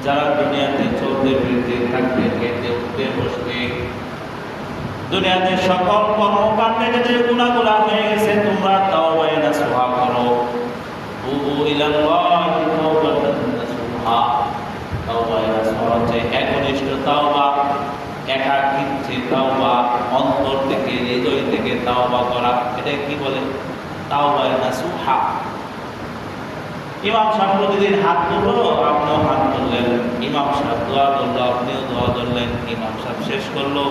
যারা দুনিয়াতে চলতে ফিরতে থাকতে খেতে উঠতে বসতে দুনিয়াতে সকল কর্মকাণ্ডে যে গুনাহগুলো হয়ে গেছে তোমরা তাওবা নাসুহা করো। তুবু ইলাল্লাহি তাওবাতান নাসুহা। তাওবা নাসুহা হচ্ছে একনিষ্ঠ তাওবা, একাকিত্বে তাওবা, অন্তর থেকে হৃদয় থেকে তাওবা করা। এটা কি বলে? তাওবা নাসুহা। ইমাম সাহেব প্রতিদিন হাত তুললো, আপনিও হাত তুললেন। ইমাম সাহেব দোয়া করলো, আপনিও দোয়া করলেন। ইমাম সাহেব শেষ করলো,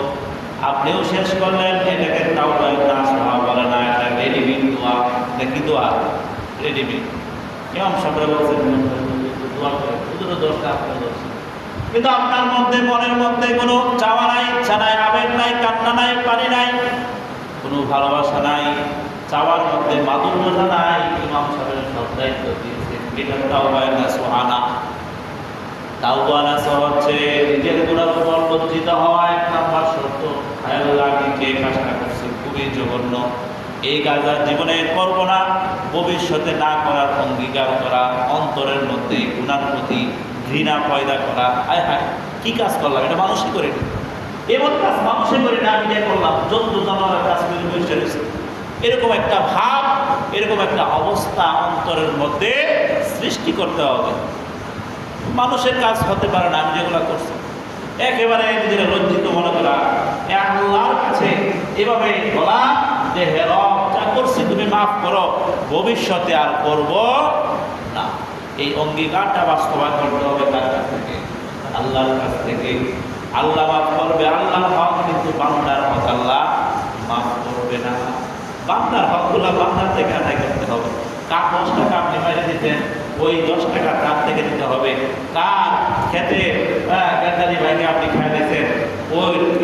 আপনিও শেষ করলেন। এটাকে তাওবা নাসুহা বলে না, এটা রেডিমেড দোয়া। এটা কি দোয়া? রেডিমেড। ইমাম সাহেবরা বলছেন দোয়া করে হুজুরও দোষটা আপনার দোষ, কিন্তু আপনার মধ্যে মনের মধ্যে কোনো চাওয়া নাই, ইচ্ছা নাই, আবেগ নাই, কান্না নাই, পানি নাই, কোনো ভালোবাসা নাই, চাওয়ার মধ্যে মাধুর্যতা নাই। ইমাম সাহেবের সব দায়িত্ব দিয়েছে। এটা তাওবা নাসুহা না। তাওবা নাসুহা হচ্ছে নিজের গুনার উপর লজ্জিত হওয়া এক নাম্বার শর্ত। আল্লাহ যে কাজটা করছে খুবই জঘন্য, এই কাজ আর জীবনে করব না, ভবিষ্যতে না করার অঙ্গীকার করা, অন্তরের মধ্যে গুনার প্রতি ঘৃণা পয়দা করা। হায় হায় কি কাজ করলাম, এটা মানুষই করে নি, এমন কাজ মানুষই করে না, আমি এটা করলাম, জন্তু জানোয়ারের কাজ করে বসে রয়েছে। এরকম একটা ভাব, এরকম একটা অবস্থা অন্তরের মধ্যে সৃষ্টি করতে হবে। মানুষের কাজ হতে পারে না আমি যেগুলো করছি, একেবারে নিজেরা লজ্জিত মনে করা, আল্লাহর কাছে এভাবে বলা যে হে রব, যা করছি তুমি মাফ করো, ভবিষ্যতে আর করব না। এই অঙ্গীকারটা বাস্তবায়ন করতে হবে কার কাছ থেকে? আল্লাহর কাছ থেকে। আল্লাহ মাফ করবে, আল্লাহর হক, কিন্তু বান্দার হক আল্লাহ মাফ করবে না। বান্দার হকগুলো বান্দার থেকে আদায় করতে হবে। কার 10 টাকা আপনি মেরে দিতেন, ওই 10 টাকা তার থেকে দিতে হবে। কার খেতে গাদ্দারি ভাইকে আপনি খাই দিতেন,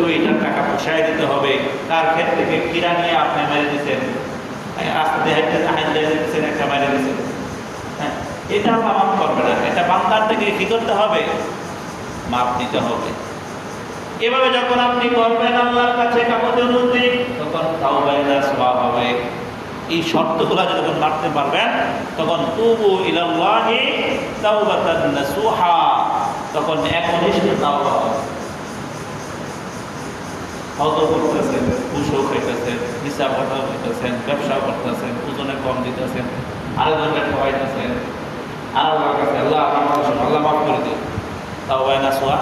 ওইটার টাকা পোষায় দিতে হবে। কার ক্ষেত থেকে কিরা নিয়ে আপনি মেরে দিতেন, রাস্তা দিয়ে হাইতে দিচ্ছেন, একটা মেরে দিচ্ছেন, হ্যাঁ, এটা আল্লাহ মাফ করবে না। এটা বান্দার থেকে কি করতে হবে? মাফ দিতে হবে। এভাবে যখন আপনি করবেন আল্লাহর কাছে কাগজে অনুমতি, তখন তাওবা নাসুহা হবে। এই শর্তগুলো যখন মারতে পারবেন, তখন তুবু ইলাল্লাহি তাওবাতান নাসুহা, তখন একনিষ্ঠ তাওবা হবে। হয়তো করতেছেন, ঘুষও খাইতেছেন, হিসাব কথা করতেছেন, ব্যবসা করতেছেন, ওজনে কম দিতেছেন, আরেকজনকে খাওয়াইতেছেন, আর আল্লাহর কাছে আল্লাহ আল্লাহ মাফ করে দিন, তাওবা নাসুহা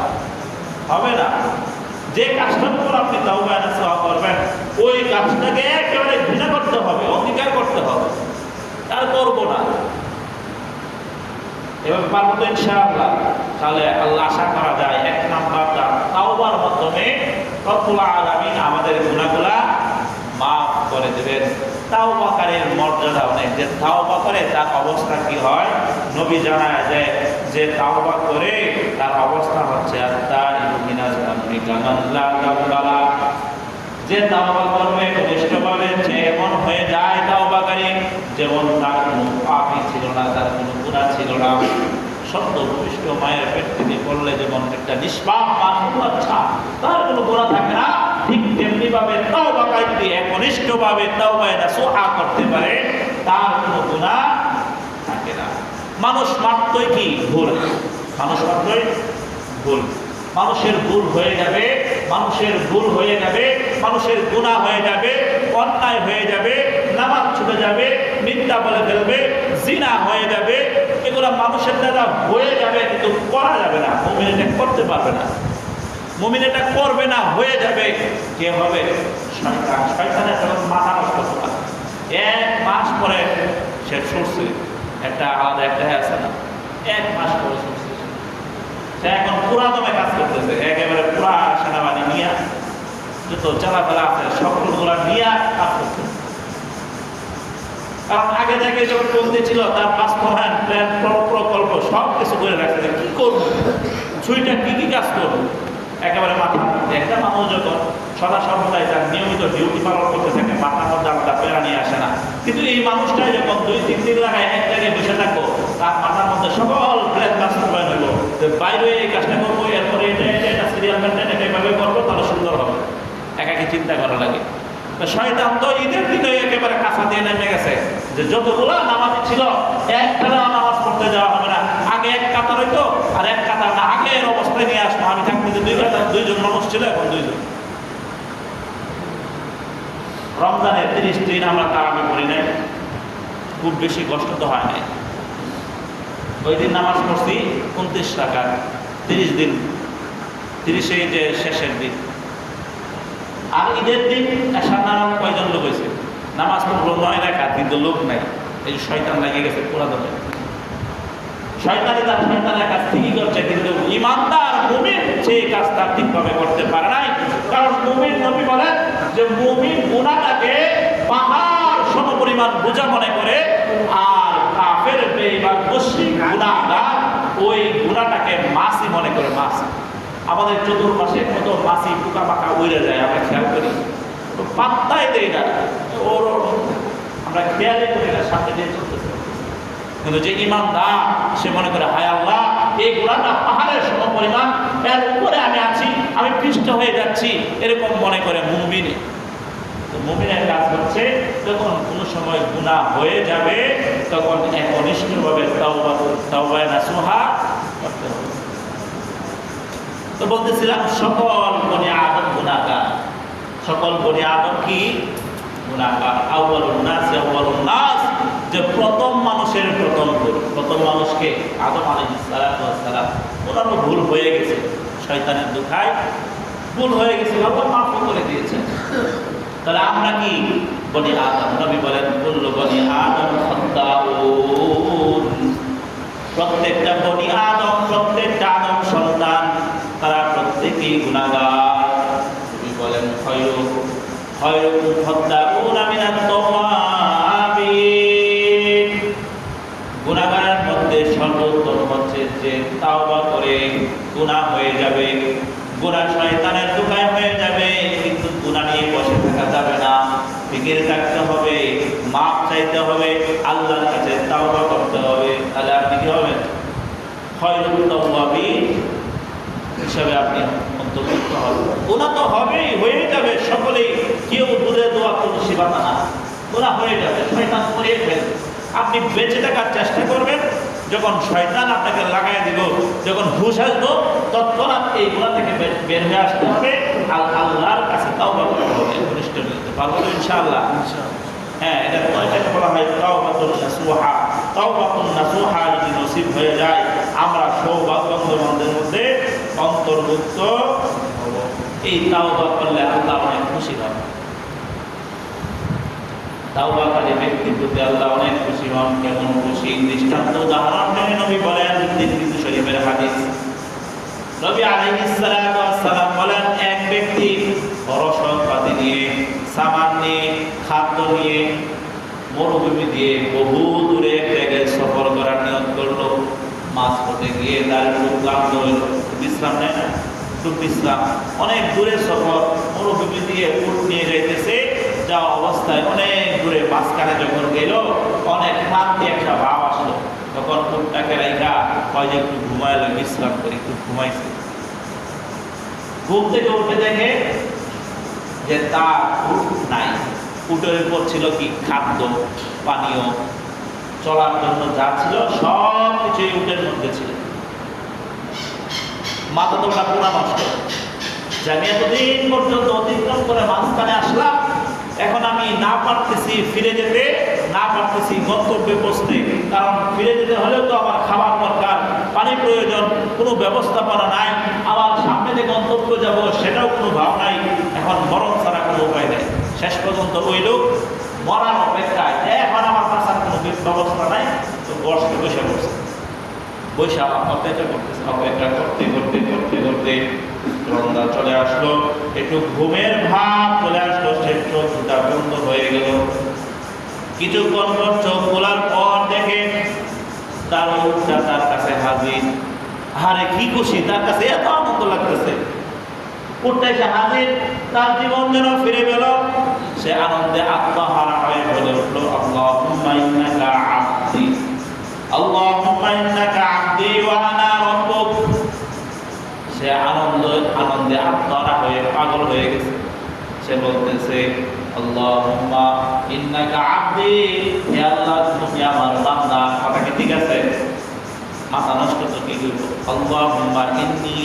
হবে না। যে কাজটার উপর আপনি তাওবা নাসুহা করবেন, ওই কাজটাকে একেবারে ঘৃণা করতে হবে, অঙ্গীকার করতে হবে, আর করবো না। এভাবে পারবো তো ইনশাআল্লাহ। তাহলে আল্লাহ আশা করা যায় 1 নাম্বার তাওবার মাধ্যমে রব্বুল আলামিন আমাদের গুনাহগুলা মাফ করে দেবেন। তাওবাকারীর মর্যাদা অনেক। যে তাওবা করে তার অবস্থা কি হয়, নবী জানায় যে তাওবা করে তার অবস্থা হচ্ছে যে তাওবা করবে নিষ্ঠভাবে, যে এমন হয়ে যায় তাওবাকারী যেমন তার কোনো পাপই ছিল না, তার কোনো গুনাহ ছিল না। সদ্য ভূমিষ্ঠ মায়ের পেট থেকে পড়লে যেমন একটা নিষ্পাপ বাচ্চা, তার কোনো গুনাহ থাকে না, ঠিক তেমনি ভাবে তাওবাকারী যদি একনিষ্ঠভাবে তাওবা নাসুহা করতে পারে, তার কোনো গুনাহ থাকে না। মানুষ মাত্রই কি ভুল, মানুষ মাত্রই ভুল, মানুষের ভুল হয়ে যাবে, মানুষের ভুল হয়ে যাবে, মানুষের গুনাহ হয়ে যাবে, অন্যায় হয়ে যাবে, নামাজ ছুটে যাবে, মিথ্যা বলে ফেলবে, জিনা হয়ে যাবে, এগুলো মানুষের দ্বারা হয়ে যাবে, কিন্তু করা যাবে না। মুমিন এটা করতে পারবে না, মুমিন এটা করবে না, হয়ে যাবে। কে হবে? শয়তান। শয়তানের তখন মাথা নষ্ট করা। 1 মাস পরে সে সরছে, একটা আলাদা একটা আছে না, 1 মাস পরে সরছে, সে এখন পুরা দমে কাজ করতেছে, একেবারে পুরা সেনাবাহিনী নিয়ে যত চালাফেলা আছে সকলগুলা নিয়ে কাজ করতেছে। কারণ আগে থেকে যখন বলতে ছিল তার বাস্তবায়ন প্ল্যান প্রকল্প সব কিছু করে রাখছে, কি করবো, ছুইটা কি কি কাজ করবো, একেবারে মাথা। একটা মানুষ যখন সদা সর্বদাই তার নিয়মিত ডিউটি পালন করতে থাকে, মাথার মধ্যে আলাদা প্রেরণা নিয়ে আসে না। কিন্তু এই মানুষটাই যখন 2-3 দিন লাগায় এক জায়গায় বসে থাকবো, তার মাথার মধ্যে সকল প্ল্যান বাস্তবায়ন হইব, যে বাইরে এই কাজটা করবো, এরপরে এটা সিরিয়াল মেনটেন এটা এভাবে করবো, তাহলে সুন্দর হবে। একাকে চিন্তা করা লাগে। শয়তান তো ঈদের দিনে একেবারে কাঁচা দিয়ে নেমে গেছে, যে যতগুলো নামাজ ছিল একটা নামাজ পড়তে যাওয়া হবে না। আগে 1 কাতার হইতো, আর 1 কাতার না, আগে দুইজন মানুষ ছিল, এখন দুইজন। রমজানের 30 দিন আমরা তারাবি পড়ি নাই, খুব বেশি কষ্ট তো হয় নাই। ওই দিন নামাজ পড়ছি 29 রাকাত, 30 দিন, 30 যে শেষের দিন। আর ঈদের দিন এশার নামাজ কয়জন লোক হয়েছে? নামাজ পড়লো 9 রাকাত, কিন্তু লোক নাই। এই শয়তান লাগিয়ে গেছে পুরা দমে। শয়তানের কাজ ঠিকই করছে, কিন্তু ইমানদার মুমিন সেই কাজটা ঠিকভাবে করতে পারে নাই। কারণ মুমিন, নবী বলেন যে মুমিন গুনাহটাকে পাহাড় সমপরিমাণ বোঝা মনে করে, আর কাফের বেঈমান মুশরিক গুনাহগার ওই গুনাহটাকে মাছি মনে করে। মাছি আমাদের চতুর্পাশে কত মাছি পোকা পাকা উড়ে যায়, আমরা খেয়াল করি, তো পাত্তাই দেই না, ওর আমরা খেয়ালই করি না, সামনে দিয়ে চলতেছে। কিন্তু যে ইমানদার সে মনে করে, হায় আল্লাহ, এই গুনাহটা পাহাড়ের সমপরিমাণ, এর উপরে আমি আছি, আমি পিষ্ট হয়ে যাচ্ছি, এরকম মনে করে মুমিন। তো মুমিনের কাজ হচ্ছে যখন কোনো সময় গুনাহ হয়ে যাবে তখন একনিষ্ঠভাবে তাওবা নাসুহা করতে হবে। তো বলতেছিলাম সকল বনি আদম গুনাহগার। সকল বনি আদম কি গুনাহগার? আউয়ালুন নাস, যে প্রথম মানুষের প্রথম ভুল। প্রথম মানুষকে আদম আলাইহিস সালাম, ওনারও ভুল হয়ে গেছে, শয়তানের দুখায় ভুল হয়ে গেছে, আল্লাহ মাফ করে দিয়েছেন। তাহলে আমরা কি বনি আদম? নবী বলেন কুল্লু বনি আদম খাত্তাউন, প্রত্যেকটা বনি আদম, প্রত্যেকটা আদম সন্তান তারা প্রত্যেকেই গুনাহগার। নবী বলেন খায়রুকুম খাত্তাউনা মিনাত তাওয়াবিন, গুনাহগারের মধ্যে সর্বোত্তম হচ্ছে যে তাওবা করে গুনাহ হয়ে যাবে, গুনাহ শয়তানের দোকায় হয়ে যাবে, কিন্তু গুনাহ নিয়ে বসে থাকা যাবে না, ফিকির রাখতে হবে, মাপ চাইতে হবে, আল্লাহর কাছে তাওবা করতে হবে। তাহলে আপনি কি হবেন? খায়রুত তাওয়াবিন হিসাবে আপনি অন্তর্ভুক্ত হবেন। গুনাহ তো হবেই, হয়ে যাবে সকলেই, কেউ দূরে দোয়া কোনো সীমানা না, গুনাহ হয়ে যাবে, শয়তান করিয়ে ফেলবে। আপনি বেঁচে থাকার চেষ্টা করবেন, যখন শয়তান আপনাকে লাগাই দিব, যখন হুঁশ আসবো, তৎক্ষণাৎ এই গুনাহ থেকে বের হয়ে আসতে হবে, আল্লাহর কাছে তাওবা করতে হবে, ঘনিষ্ঠ হতে পারবো ইনশাআল্লাহ। হ্যাঁ, এটা বলা হয় তাওবাতুন নাসুহা। তাওবাতুন নাসুহা যদি নসিব হয়ে যায়, আমরা সৌভাগ্যবানদের মধ্যে অন্তর্ভুক্ত হব। এই তাওবা করলে আল্লাহ অনেক খুশি হন। তাওবাকারী ব্যক্তির প্রতি আল্লাহ অনেক খুশি হন। কেমন খুশি? দৃষ্টান্ত উদাহরণ দিয়ে নবী বলেন, তিরমিজি শরীফের হাদিস, নবী আলাইহিস সালাতু ওয়াস সালাম বলেন, এক ব্যক্তি বড় সম্পত্তি নিয়ে, সামান নিয়ে, খাদ্য নিয়ে মরুভূমি দিয়ে বহু দূরে একটা সফর করার নিয়ত করলো। মাঝপথে গিয়ে তার একটু ক্লান্ত হইল, বিশ্রাম নেয় না, একটু বিশ্রাম, অনেক দূরে সফর, মরুভূমি দিয়ে উট নিয়ে যাইতেছে, যা অবস্থায় অনেক দূরে মাঝখানে যখন গেল, অনেক ক্লান্তি একটা ভাব আসলো। তখন উটটাকে রাইখা হয় যে একটু ঘুমাইলো, বিশ্রাম করে একটু ঘুমাইছে। ঘুম থেকে উঠে দেখে যে তার উট নাই। উটের উপর ছিল কি? খাদ্য, পানীয়, চলার জন্য যা ছিল সব কিছুই উটের মধ্যে ছিল। মাথা তোমরা পুরা নষ্ট, যে আমি এতদিন পর্যন্ত অতিক্রম করে মাঝখানে আসলাম, এখন আমি না পারতেছি ফিরে যেতে, না পারতেছি গন্তব্যে পৌঁছতে। কারণ ফিরে যেতে হলেও তো আমার খাবার দরকার, পানি প্রয়োজন, কোনো ব্যবস্থাপনা নাই, আবার সামনে যে গন্তব্য যাব সেটাও কোনো ভাব নাই। এখন মরণ ছাড়া কোনো উপায় নেই। শেষ পর্যন্ত ওই লোক মরার অপেক্ষায়, এখন আমার বাঁচার কোনো ব্যবস্থা নাই, তো বসে বসে অপেক্ষা করতেছে। অপেক্ষা করতে করতে করতে করতে সন্ধ্যা চলে আসলো, একটু ঘুমের ভাব চলে আসলো, সে চোখ দুটা বন্ধ হয়ে গেল। কিছুক্ষণ পর চোখ খোলার পর দেখে তার উটটা তার কাছে হাজির। আরে কি খুশি, তার কাছে এত আনন্দ লাগতেছে। উটটা এসে হাজির, তার জীবন যেন ফিরে পেল। সে আনন্দে আত্মহারা হয়ে বলে উঠলো, আল্লাহুম্মা ইন্নাকা আবদি, আল্লাহুম্মা ইন্নাকা আবদি ওয়া আনা রাব্বুক। সে আনন্দে আত্মহারা হয়ে পাগল হয়ে গেছে। সে বলতেছে, আল্লাহুম্মা ইন্নাকা আবদি, হে আল্লাহ তুমি আমার বান্দা। কথা কি ঠিক আছে? মাথা নষ্ট তো কি করবো? আল্লাহুম্মা ইন্নী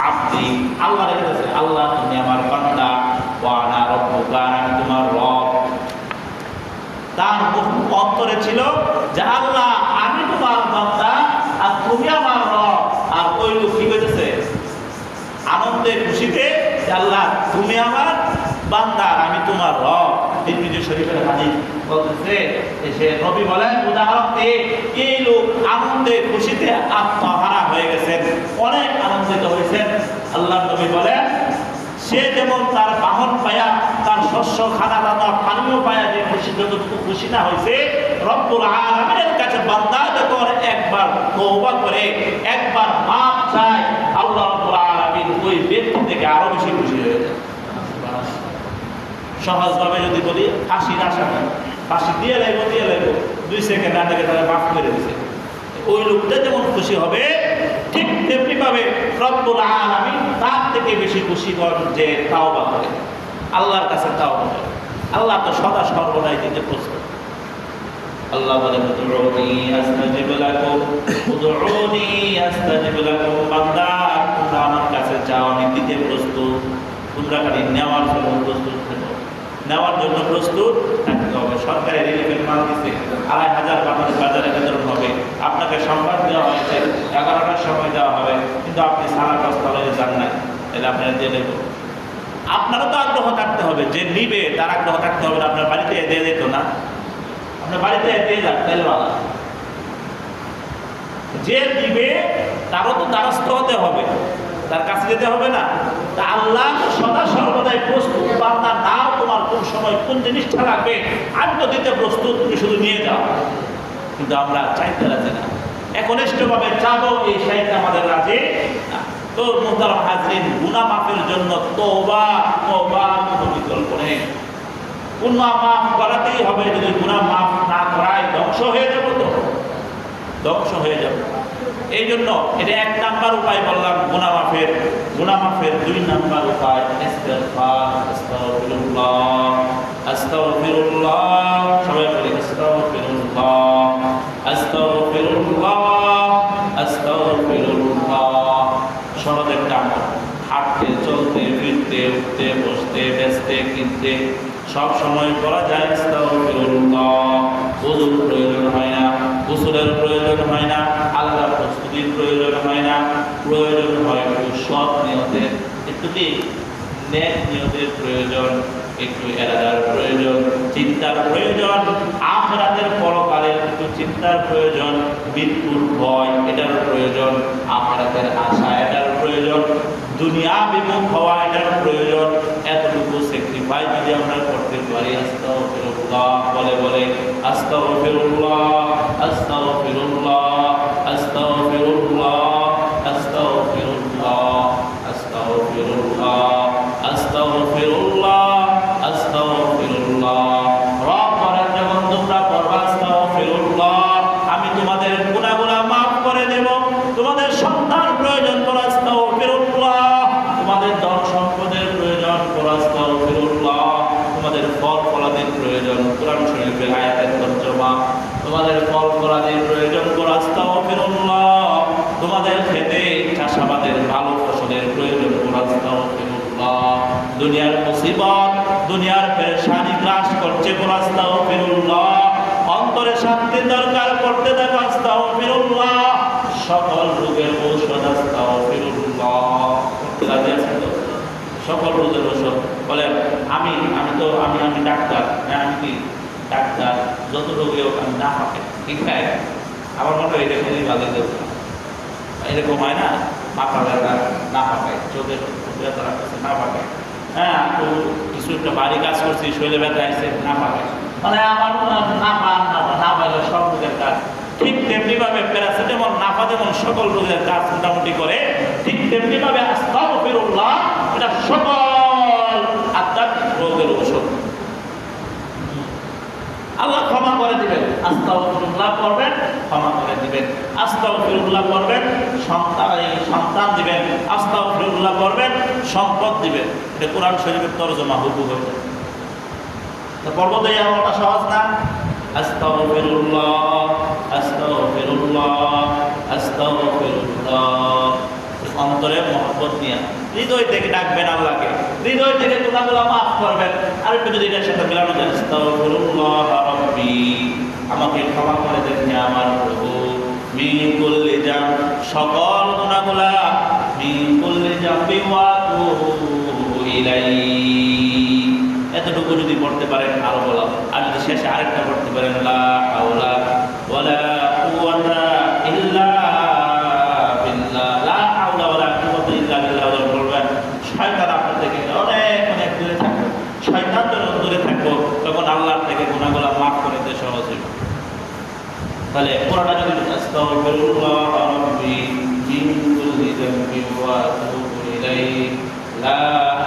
আবদি, আল্লাহ রেখেছে আল্লাহ তুমি আমার বান্দা, ওয়া আনা রাব্বুকা, আমি তোমার রব। তার অন্তরে ছিল যে আল্লাহ আমি তোমার বান্দা আর তুমি আমার রব। আর ওই লোক কি করেছে? আনন্দে খুশিতে আল্লাহ তুমি আমার বান্দা আর আমি তোমার রব। তিরমিজি শরীফের হাদিস বলতেছে, সে নবী বলেন উদাহরণে এই লোক আনন্দে খুশিতে আত্মহারা হয়ে গেছেন, অনেক আনন্দিত হয়েছেন। আল্লাহ নবী বলেন সে যেমন তার বাহন পায়া, তার শস্য খানা দানা পানীয় পায়া যে খুশি, যতটুকু খুশি না হয়েছে, রব্বুল আলামিনের কাছে বান্দা যখন একবার তওবা করে, একবার মাফ চায়, আল্লাহ রব্বুল আলামিন ওই ব্যক্তি থেকে আরো বেশি খুশি হয়ে যায়। সহজভাবে যদি বলি, ফাঁসির আসামি, ফাঁসি দিয়ে লাগবো 2 সেকেন্ড আগে তারা মাফ করে দিছে, ওই লোকটা যেমন খুশি হবে, ঠিক তেমনি ভাবে রব্বুল আলামিন তার থেকে বেশি খুশি হন যে তাওবা করে, আল্লাহর কাছে তাওবা করে। আল্লাহ তো সদা সর্বদাই দিতে প্রস্তুত। আল্লাহ বলেন উদউনি আস্তাজিব লাকুম, উদউনি আস্তাজিব লাকুম, বান্দা তোমরা আমার কাছে চাও, আমি দিতে প্রস্তুত। তোমরা খালি নেওয়ার জন্য প্রস্তুত থাকো, নেওয়ার জন্য প্রস্তুত থাকতে হবে। সরকারি রিলিফের মাল দিচ্ছে 2,500 বাংলাদেশ বাজারে বিতরণ হবে, আপনাকে সংবাদ দেওয়া হয়েছে 11টার সময় দেওয়া হবে, কিন্তু আপনি সালাকস্থলে যান নাই, তাহলে আপনারা দিয়ে দেবো। আপনারও তো আগ্রহ থাকতে হবে, যে নিবে তার আগ্রহ থাকতে হবে। আপনার বাড়িতে দিয়ে যেত না, আপনার বাড়িতে দিয়ে যান, তাহলে ভালো। যে দিবে তারও তো দ্বারস্থ হতে হবে, তার কাছে যেতে হবে না। তা আল্লাহ সদা সর্বদাই প্রস্তুত, বান্দা নাও তোমার কোন সময় কোন জিনিসটা লাগবে, আমি তো দিতে প্রস্তুত, তুমি শুধু নিয়ে যাও। কিন্তু আমরা চাইতে রাজি না, একনিষ্ঠভাবে চাবো এই সাইতে আমাদের রাজি না। তো মুহতারাম হাজরিন, গুনাহ মাফের জন্য তওবা কোনো বিকল্প নেই। গুনাহ মাফ করাতেই হবে, যদি গুনাহ মাফ না করায় ধ্বংস হয়ে যাবো, তো ধ্বংস হয়ে যাবে। এই জন্য এটা 1 নাম্বার উপায় বললাম গুনাহ মাফের। 2 নাম্বার উপায় ইস্তিগফার, আস্তাগফিরুল্লাহ, আস্তাগফিরুল্লাহ, সবাই বলি আস্তাগফিরুল্লাহ, আস্তাগফিরুল্লাহ, আস্তাগফিরুল্লাহ। সহজ একটা আমল, হাঁটতে চলতে ফিরতে উঠতে বসতে ব্যস্তে কিনতে সব সময় করা যায় আস্তাগফিরুল্লাহ। ওযুর প্রয়োজন হয় না, গোসলের প্রয়োজন হয় না, আলাদা প্রস্তুতির প্রয়োজন হয় না, প্রয়োজন হয় সৎ নিয়তের, একটু কি নেক নিয়তের প্রয়োজন, একটু এরাদার প্রয়োজন, চিন্তার প্রয়োজন, আখিরাতের পরকালের একটু চিন্তার প্রয়োজন, মৃত্যুর ভয় এটার প্রয়োজন, আখিরাতের আশা এটার প্রয়োজন, দুনিয়া বিমুখ হওয়া এটার প্রয়োজন। এতটুকু স্যাক্রিফাইস যদি আমরা করতে পারি, আস্তাগফিরুল্লাহ বলে বলে আস্তাগফিরুল্লাহ, আস্তাগফিরুল্লাহ, আস্তাগফিরুল্লাহ, আস্তাগফিরুল্লাহ, আস্তাগফিরুল্লাহ, আস্তাগফিরুল্লাহ, আস্তাগফিরুল্লাহ। রব বলেন যখন তোমরা পড়বা আস্তাগফিরুল্লাহ, আমি তোমাদের গুনাহগুলো মাফ করে দেব। তোমাদের সন্তান প্রয়োজন পড়া আস্তাগফিরুল্লাহ, তোমাদের ধন সম্পদের প্রয়োজন পড়া আস্তাগফিরুল্লাহ, তোমাদের ফল ফলাদির প্রয়োজন, কোরআন শরীফের আয়াতের তর্জমা, তোমাদের ফল ফলাদির প্রয়োজন পড়া আস্তাগফিরুল্লাহ, তোমাদের খেতে চাষাবাদের ভালো ফসলের প্রয়োজন পড়া আস্তাগফিরুল্লাহ, দুনিয়ার মুসিবত দুনিয়ার পেরেশানি গ্রাস করছে পড়া আস্তাগফিরুল্লাহ, অন্তরে শান্তির দরকার করতে দেখো আস্তাগফিরুল্লাহ, সকল রোগের ঔষধ আস্তাগফিরুল্লাহ। রাজি আছেন তো? সকল রোগের ঔষধ বলেন আমি ডাক্তার, হ্যাঁ আমি কি ডাক্তার, যত রোগী হোক আমি না পাকে ঠিক খাই। আমার মনে হয় এটা খুবই ভালো দেব, এরকম হয় না, মাথা ব্যথা না পাকায়, চোখের ব্যথা রাখতেছে না পাকায়, হ্যাঁ তো কিছু একটা বাড়ি কাজ করছি শরীরে ব্যথা আসছে না পাকায়, মানে আমার না পাইলে সব রোগের কাজ। ঠিক তেমনি ভাবে প্যারাসিটামল নাফা যেমন সকল রোগের কাজ মোটামুটি করে, ঠিক তেমনি ভাবে আস্তাগফিরুল্লাহ এটা সকল আধ্যাত্মিক রোগের ঔষধ। আল্লাহ ক্ষমা করে দিবেন, আস্তাগফিরুল্লাহ করবেন ক্ষমা করে দিবেন, আস্তাগফিরুল্লাহ করবেন সন্তান দিবেন, আস্তাগফিরুল্লাহ করবেন সম্পদ দিবেন। এটা কোরআন শরীফের তরজমা হুবহু হয়ে যায়। তো পর্বত এই আমলটা সহজ না? আস্তাগফিরুল্লাহ, আস্তাগফিরুল্লাহ, আস্তাগফিরুল্লাহ। অন্তরে মহব্বত নিয়ে হৃদয় থেকে ডাকবেন আল্লাহকে, হৃদয় থেকে গুনাহগুলো মাফ করবেন। আর একটু যদি এটার সাথে মিলানো যায়, আস্তাগফিরুল্লাহ রাব্বি, আমাকে ক্ষমা করে দেন হে আমার প্রভু, মিন কুল্লি জাম, সকল গুনাহগুলা, মিন কুল্লি জামবি ওয়া আতুবু ইলাইহি। এতটুকু যদি পড়তে পারেন আরো বলা, আর যদি শেষে আরেকটা পড়তে পারেন, লা হাওলা ওয়ালা কুওয়াতা ইল্লা বিল্লাহ, লা হাওলা ওয়ালা কুওয়াতা ইল্লা বিল্লাহ বলবেন। শয়তান আপনার থেকে অনেক অনেক দূরে থাকবে, শয়তান যখন দূরে থাকবো তখন আল্লাহর থেকে গুনাহগুলো মাফ করে দিতে সহজ হবে। তাহলে পুরোটা যদি আস্তাগফিরুল্লাহ রাব্বি মিন কুল্লি যামবি ওয়া আতুবু ইলাইহি, লা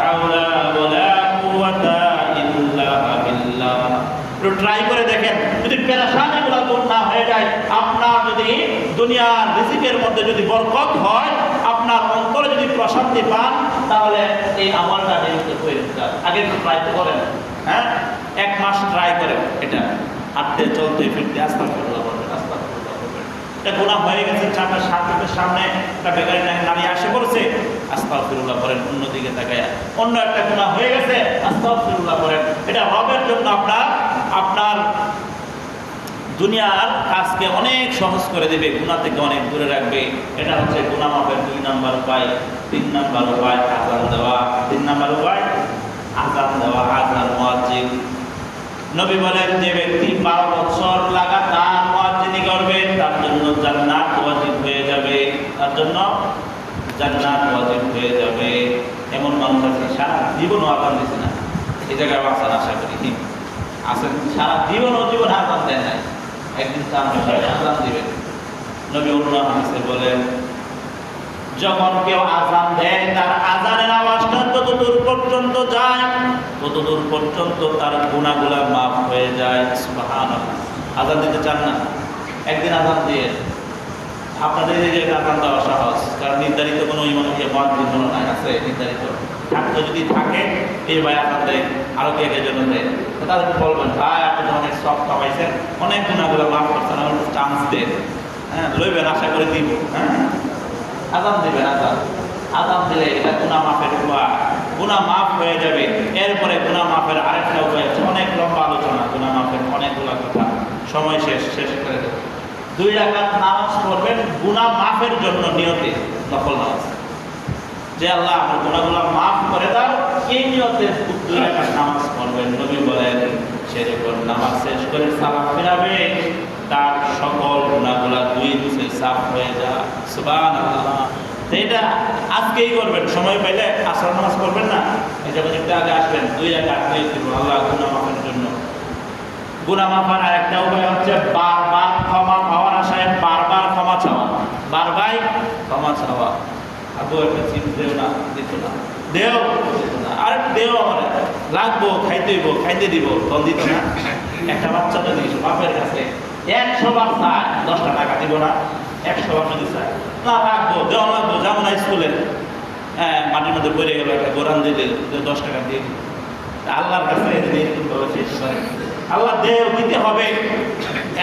হাওলা ওয়ালা কুওয়াতা ইল্লা বিল্লাহ। একটু ট্রাই করে দেখেন, যদি পেরেশানিগুলো দূর না হয়ে যায়, আপনার যদি দুনিয়ার রিজিকের মধ্যে যদি বরকত হয়, আপনার অন্তরে যদি প্রশান্তি পান, তাহলে এই আমলটা নিয়মিত করে দিতে হবে। আগে একটু ট্রাই তো করেন, হ্যাঁ 1 মাস ট্রাই করেন, এটা হাঁটতে চলতে ফিরতে আস্তাগফিরুল্লাহ বলবেন, আস্তাগফিরুল্লাহ বলবেন। এটা গুনাহ হয়ে গেছে, সামনে একটা বেকারি নারী আসে পড়ছে, আস্তাগফিরুল্লাহ বলেন, অন্যদিকে তাকায়া। অন্য একটা গুনাহ হয়ে গেছে, আস্তাগফিরুল্লাহ বলেন। এটা রবের জন্য আপনার দুনিয়ার কাজকে অনেক সহজ করে দেবে, গুনাহ থেকে অনেক দূরে রাখবে। এটা হচ্ছে গুনাহ মাফের 2 নাম্বার উপায়। 3 নাম্বার উপায় আযান দেওয়া। 3 নাম্বার উপায় আযান দেওয়া, আযান মুয়াজ্জিন। নবী বলেন, যে ব্যক্তি 12 বছর লাগাতার মুয়াজ্জিনি করবে, তার জন্য জান্নাত ওয়াজিব হয়ে যাবে, তার জন্য জান্নাত ওয়াজিব হয়ে যাবে। এমন মানুষ আছে সারা জীবন আযান দিছে না, এই জায়গায় আসার আশা করি আসেন, সারা জীবন আযান দেয় নাই, একদিন তার আযান দিবেন। নবী অন্য হাদিসে বলেন, যখন কেউ আযান দেয়, তার আযানের আওয়াজটা যতদূর পর্যন্ত যায়, ততদূর পর্যন্ত তার গুনাহগুলো মাফ হয়ে যায়। সুবহানাল্লাহ। আযান দিতে চান না, একদিন আযান দিয়ে আপনাদের এই যে আযান দেওয়া সহজ, কারণ নির্ধারিত কোনো ইমামকে মুয়াজ্জিন হলো না, আছে নির্ধারিত থাকতে যদি থাকে, এই ভাই আযান দেয়, আরো কে জন্য দেয়, তাদেরকে বলবেন, ভাই আপনি তো অনেক সব কামাইছেন, অনেক গুনাহগুলো মাফ করছেন, আমার চান্স দেন, হ্যাঁ লইবেন, আশা করে দিব। হ্যাঁ আযান দিবেন, আযান দিলে এটা গুনাহ মাফের উপায়, গুনাহ মাফ হয়ে যাবে। এরপরে গুনাহ মাফের আরেকটা উপায় আছে, অনেক লম্বা আলোচনা, গুনাহ মাফের অনেকগুলো কথা, সময় শেষ করে দেব। 2 রাকাত নামাজ পড়বেন গুনাহ মাফের জন্য, নিয়তে নফল নামাজ, যে আল্লাহ আমার গুনাহগুলো মাফ করে দাও, এই নিয়তে 2 রাকাত নামাজ পড়বেন। নবী বলেন, সে যখন নামাজ শেষ করে সালাম ফিরাবে, তার সকল গুনাহগুলো 2 ধুয়ে সাফ হয়ে যায়। সুবহানাল্লাহ। এটা আজকেই করবেন, সময় পাইলে আসর নামাজ পড়বেন না, এই যখন একটু আগে আসবেন, 2 রাকাত দিয়ে দিবেন আল্লাহ গুনাহ মাফের জন্য। গুনাহ মাফের আরেকটা উপায় হচ্ছে বারবার ক্ষমা পাওয়ার আশায় বারবার ক্ষমা চাওয়া, বারবার ক্ষমা চাওয়া। আবু একটা চিপ দেও না, দিত না, দেও না, আর দেও আমার লাগবো, খাইতে দিব, তখন দিত না। একটা বাচ্চা যদি বাপের কাছে 100 বার চায়, 10টা টাকা দিব না, 100 বার যদি চায় না, রাখবো, দেওয়া লাগবো, যাবো না স্কুলে, হ্যাঁ মাটির মধ্যে পড়ে গেল, একটা গোরান দিলে 10 টাকা দিয়ে দিল। আল্লাহর কাছে আল্লাহ দিতে হবে,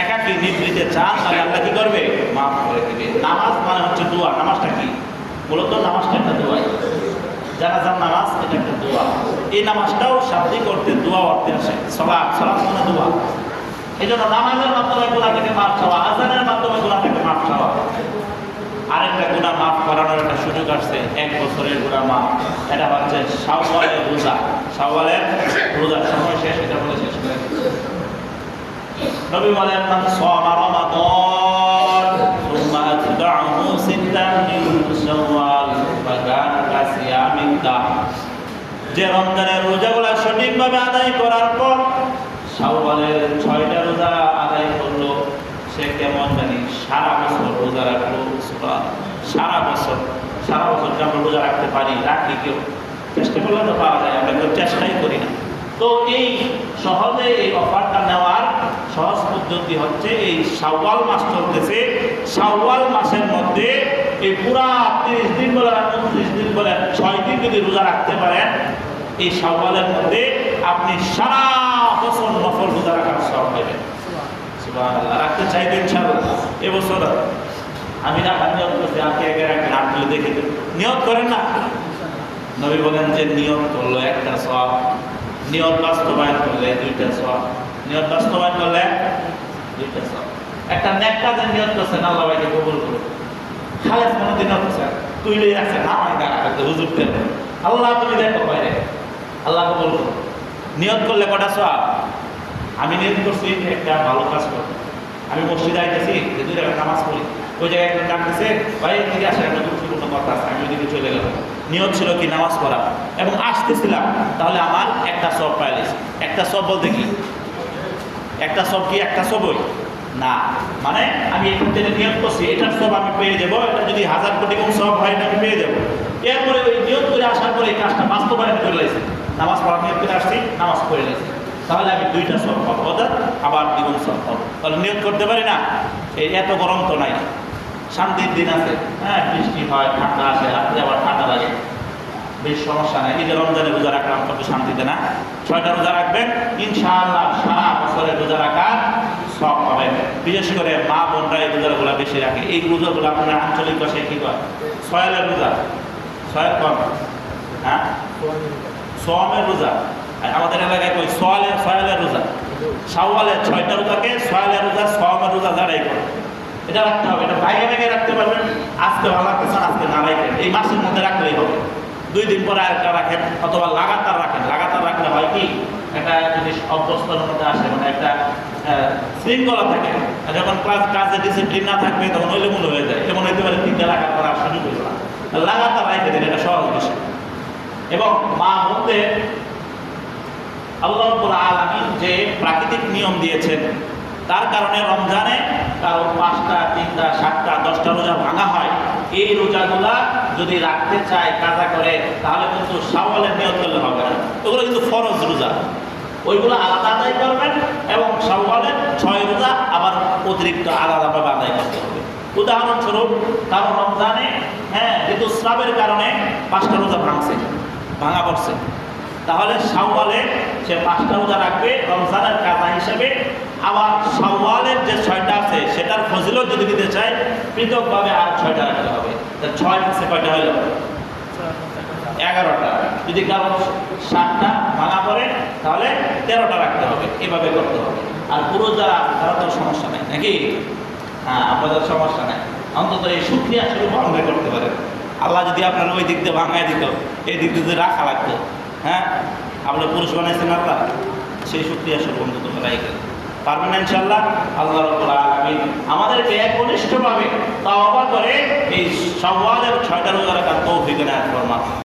একাকি নিবৃতে চান, তাহলে আল্লাহ কি করবে, মাফ করে দিবে। নামাজ মানে হচ্ছে দোয়া। নামাজটা কি? মূলত নামাজটা একটা দোয়াই, জানাজার নামাজ এটা একটা দোয়া। এই নামাজটাও শাব্দিক অর্থে দোয়া অর্থে আসে, সালাত মানে দোয়া। এই জন্য নামাজের মাধ্যমে গুনাহ থেকে মাফ চাওয়া, আযানের মাধ্যমে গুনাহ থেকে মাফ চাওয়া। আরেকটা গুনাহ মাফ করানোর একটা সুযোগ আসছে, 1 বছরের গুনাহ মাফ। এটা হচ্ছে শাওয়ালের রোজা। শাওয়ালের রোজা সময় শেষ, এটা বলে শেষ করে। নবী বলেন, মান সামা রমাদান সুম্মা আতবা'হু সিত্তান মিন শাওয়াল ফাকানা কাসিয়ামিন দাহর। যে রমজানের রোজাগুলো সঠিকভাবে আদায় করার পর শাওয়ালের 6টা রোজা আদায় করলো, সে কেমন জানি সারা বছর রোজা রাখলো। সারা বছর আমরা রোজা রাখতে পারি, রাখি কেউ চেষ্টা করলে তো পাওয়া যায়, আমরা কেউ চেষ্টাই করি না। তো এই সহজে এই অফারটা নেওয়ার সহজ পদ্ধতি হচ্ছে, এই শাওয়াল মাস চলতেছে, শাওয়াল মাসের মধ্যে এই পুরা 30 দিন বলে 29 দিন বলে 6 দিন যদি রোজা রাখতে পারেন, এই শাওয়ালের মধ্যে আপনি সারা বছর নফল রোজা রাখার সওয়াব পাবেন। সুবহানাল্লাহ। রাখতে চাই তো ইনশাআল্লাহ এবছর আমি রাখার নিয়ত করছি, আজকে একে রাখবেন, হাত তুলে দেখে নিয়ত করেন না। নবী বলেন যে নিয়ত করলো একটা সওয়াব, নিয়ত বাস্তবায়ন করলে দুইটা সওয়াব, নিয়ত বাস্তবায়ন করলে দুইটা সওয়াব। একটা নেক কাজের নিয়ত করছেন, আল্লাহ ভাইকে কবুল করুন। খালেস মনোদিন হচ্ছে তুইলেই রাখছেন, আমার গায়ে হুজুর দেন, আল্লাহ তুমি দেখো বাইরে, আল্লাহ কবুল করুন। নিয়ত করলে কটা সওয়াব? আমি নিয়ত করছি যে একটা ভালো কাজ করবো, আমি মসজিদে আইতেছি যে 2 রাকাত নামাজ পড়ি, ওই জায়গায় একজন ডাকতেছে, ভাই এদিকে আসে, একটা গুরুত্বপূর্ণ কথা আছে, আমি ওইদিকে চলে গেলাম। নিয়ত ছিল কি নামাজ পড়া, এবং আসতেছিলাম, তাহলে আমার একটা সব পাইলিস। একটা সব বলতে কি একটা সব কি একটা সবই না, মানে আমি এখান থেকে নিয়ত করছি এটার সব আমি পেয়ে যাবো, এটা যদি 1000 কোটি গুণ সব হয় এটা আমি পেয়ে যাবো। এরপরে ওই নিয়ত করে আসার পরে এই কাজটা বাস্তবায়ন করে লাইছি, নামাজ পড়ার নিয়ত করে আসছি, নামাজ পড়ে লাইছি, তাহলে আমি 2টা সব পাবো, অর্থাৎ আবার দ্বিগুণ সব পাবো। তাহলে নিয়ত করতে পারি না? এই এত গরম তো নাই, শান্তির দিন আছে, হ্যাঁ বৃষ্টি হয়, ঠান্ডা আসে, রাত্রে আবার ঠান্ডা লাগে, বেশ সমস্যা নেই। ঈদের রমজানে রোজা রাখলাম কত শান্তিতে না? 6টা রোজা রাখবেন, ইনশাআল্লাহ সারা বছরে রোজা রাখার সব পাবেন। বিশেষ করে মা বোনরা এই রোজাগুলো বেশি রাখে, এই রোজাগুলো আপনার আঞ্চলিক ভাষায় কি কয়? সয়ালের রোজা, সয়াল কম, হ্যাঁ সোয়ামের রোজা, আর আমাদের এলাকায় কই সয়ালের রোজা। শাওয়ালের 6টা রোজাকে সয়ালের রোজা, সোয়ামের রোজা যারাই করে এটা রাখতে হবে। এটা বাইরে বাইরে রাখতে পারবেন, আজকে ভালো লাগতেছে, আজকে না রাখেন, এই মাসের মধ্যে রাখলেই হবে। 2 দিন পরে আরেকটা রাখেন, অথবা লাগাতার রাখেন। লাগাতার রাখলে হয় কি, একটা যদি অভ্যস্তর মধ্যে আসে, মানে একটা শৃঙ্খলা থাকে। আর যখন কাজে ডিসিপ্লিন না থাকবে তখন এলোমেলো হয়ে যায়, এমন হইতে পারে 3টা রাখার পর আর শুরু করবে না। লাগাতার রাখে দেন, এটা সহজ বিষয়। এবং মা বলতে আল্লাহ রাব্বুল আলামিন যে প্রাকৃতিক নিয়ম দিয়েছেন, তার কারণে রমজানে কারো 5টা 3টা 7টা 10টা রোজা ভাঙা হয়। এই রোজাগুলা যদি রাখতে চায় কাজা করে, তাহলে কিন্তু শাওয়ালের নিয়ত করলে হবে না, ওগুলো কিন্তু ফরজ রোজা, ওইগুলো আলাদা আদায় করবেন। এবং শাওয়ালের 6 রোজা আবার অতিরিক্ত আলাদাভাবে আদায় করতে হবে। উদাহরণস্বরূপ কারো রমজানে ঋতুস্রাবের কারণে 5টা রোজা ভাঙা পড়ছে, তাহলে শাওয়ালে সে 5টা রোজা রাখবে রমজানের কাজা হিসেবে। আবার শাওয়ালের যে 6টা আছে সেটার ফজিলত যদি দিতে চায়, পৃথকভাবে আর 6টা রাখতে হবে। 6 মাসে কয়টা হইল? 11টা। যদি কারো 7টা ভাঙা পড়ে তাহলে 13টা রাখতে হবে, এভাবে করতে হবে। আর পুরো যারা তারা তো সমস্যা নেই নাকি? হ্যাঁ, আপনাদের সমস্যা নেই, অন্তত এই শুকরিয়া শুরু বন্ধ করতে পারেন। আল্লাহ যদি আপনার ওই দিক দিয়ে ভাঙায় দিত, এই দিক দিয়ে রাখা লাগতো, হ্যাঁ আপনার পুরুষ বানাইছেন আল্লাহ, সেই শুকরিয়া শুরু বন্ধ করতে পারবেন না ইনশাআল্লাহ। আল্লাহ রাব্বুল আলামিন আমাদেরকে একনিষ্ঠভাবে তাওবা করে এই শাওয়ালের 6টা রোজা রাখার তৌফিক এনায়েত ফরমান।